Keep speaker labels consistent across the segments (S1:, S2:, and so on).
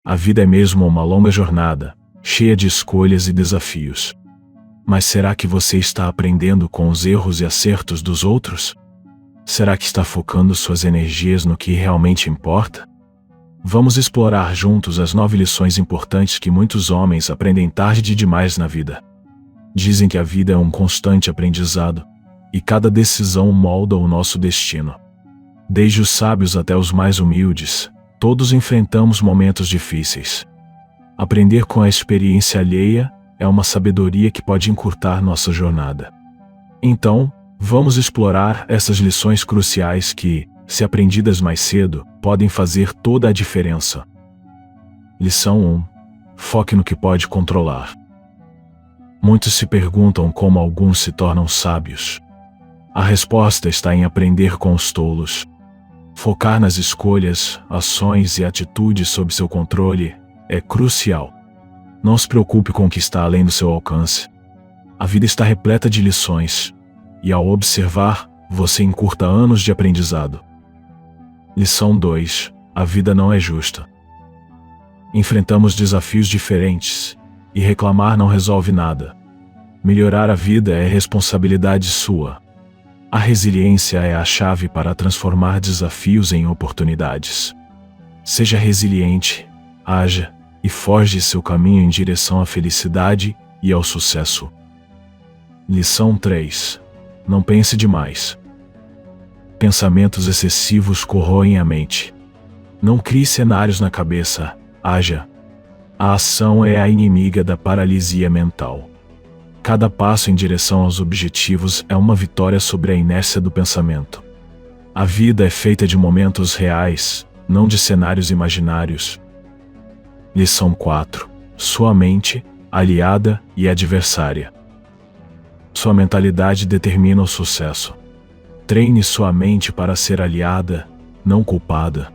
S1: A vida é mesmo uma longa jornada, cheia de escolhas e desafios. Mas será que você está aprendendo com os erros e acertos dos outros? Será que está focando suas energias no que realmente importa? Vamos explorar juntos as 9 lições importantes que muitos homens aprendem tarde demais na vida. Dizem que a vida é um constante aprendizado, e cada decisão molda o nosso destino. Desde os sábios até os mais humildes, todos enfrentamos momentos difíceis. Aprender com a experiência alheia é uma sabedoria que pode encurtar nossa jornada. Então, vamos explorar essas lições cruciais que, se aprendidas mais cedo, podem fazer toda a diferença. Lição 1. Foque no que pode controlar. Muitos se perguntam como alguns se tornam sábios. A resposta está em aprender com os tolos. Focar nas escolhas, ações e atitudes sob seu controle é crucial. Não se preocupe com o que está além do seu alcance. A vida está repleta de lições, e ao observar, você encurta anos de aprendizado. Lição 2. A vida não é justa. Enfrentamos desafios diferentes, e reclamar não resolve nada. Melhorar a vida é responsabilidade sua. A resiliência é a chave para transformar desafios em oportunidades. Seja resiliente, haja e forge seu caminho em direção à felicidade e ao sucesso. Lição 3. Não pense demais. Pensamentos excessivos corroem a mente. Não crie cenários na cabeça, haja. A ação é a inimiga da paralisia mental. Cada passo em direção aos objetivos é uma vitória sobre a inércia do pensamento. A vida é feita de momentos reais, não de cenários imaginários. Lição 4. Sua mente, aliada e adversária. Sua mentalidade determina o sucesso. Treine sua mente para ser aliada, não culpada.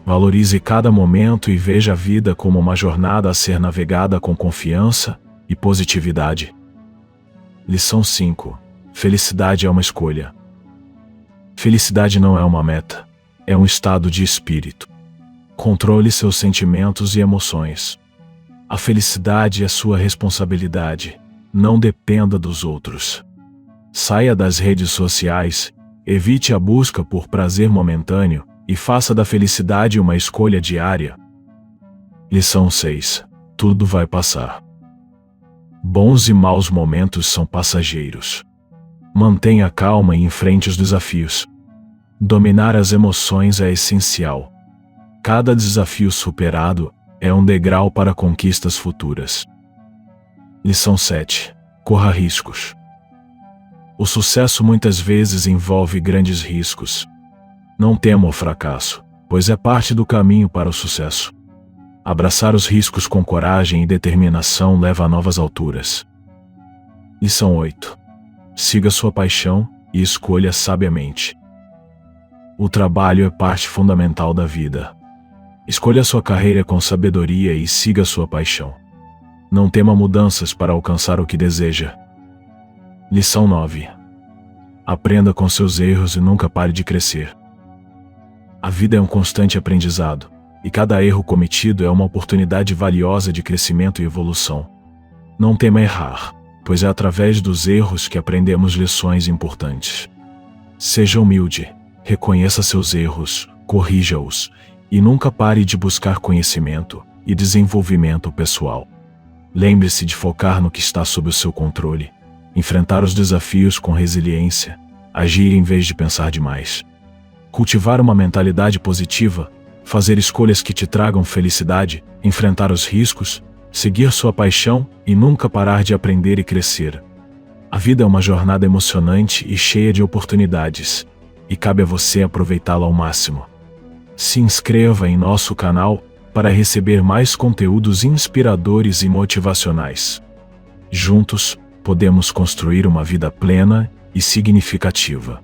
S1: Valorize cada momento e veja a vida como uma jornada a ser navegada com confiança e positividade. Lição 5. Felicidade é uma escolha. Felicidade não é uma meta, é um estado de espírito. Controle seus sentimentos e emoções. A felicidade é sua responsabilidade, não dependa dos outros. Saia das redes sociais, evite a busca por prazer momentâneo e faça da felicidade uma escolha diária. Lição 6. Tudo vai passar. Bons e maus momentos são passageiros. Mantenha calma e enfrente os desafios. Dominar as emoções é essencial. Cada desafio superado é um degrau para conquistas futuras. Lição 7. Corra riscos. O sucesso muitas vezes envolve grandes riscos. Não tema o fracasso, pois é parte do caminho para o sucesso. Abraçar os riscos com coragem e determinação leva a novas alturas. Lição 8. Siga sua paixão e escolha sabiamente. O trabalho é parte fundamental da vida. Escolha sua carreira com sabedoria e siga sua paixão. Não tema mudanças para alcançar o que deseja. Lição 9. Aprenda com seus erros e nunca pare de crescer. A vida é um constante aprendizado, e cada erro cometido é uma oportunidade valiosa de crescimento e evolução. Não tema errar, pois é através dos erros que aprendemos lições importantes. Seja humilde, reconheça seus erros, corrija-os, e nunca pare de buscar conhecimento e desenvolvimento pessoal. Lembre-se de focar no que está sob o seu controle, enfrentar os desafios com resiliência, agir em vez de pensar demais. Cultivar uma mentalidade positiva, fazer escolhas que te tragam felicidade, enfrentar os riscos, seguir sua paixão e nunca parar de aprender e crescer. A vida é uma jornada emocionante e cheia de oportunidades, e cabe a você aproveitá-la ao máximo. Se inscreva em nosso canal para receber mais conteúdos inspiradores e motivacionais. Juntos, podemos construir uma vida plena e significativa.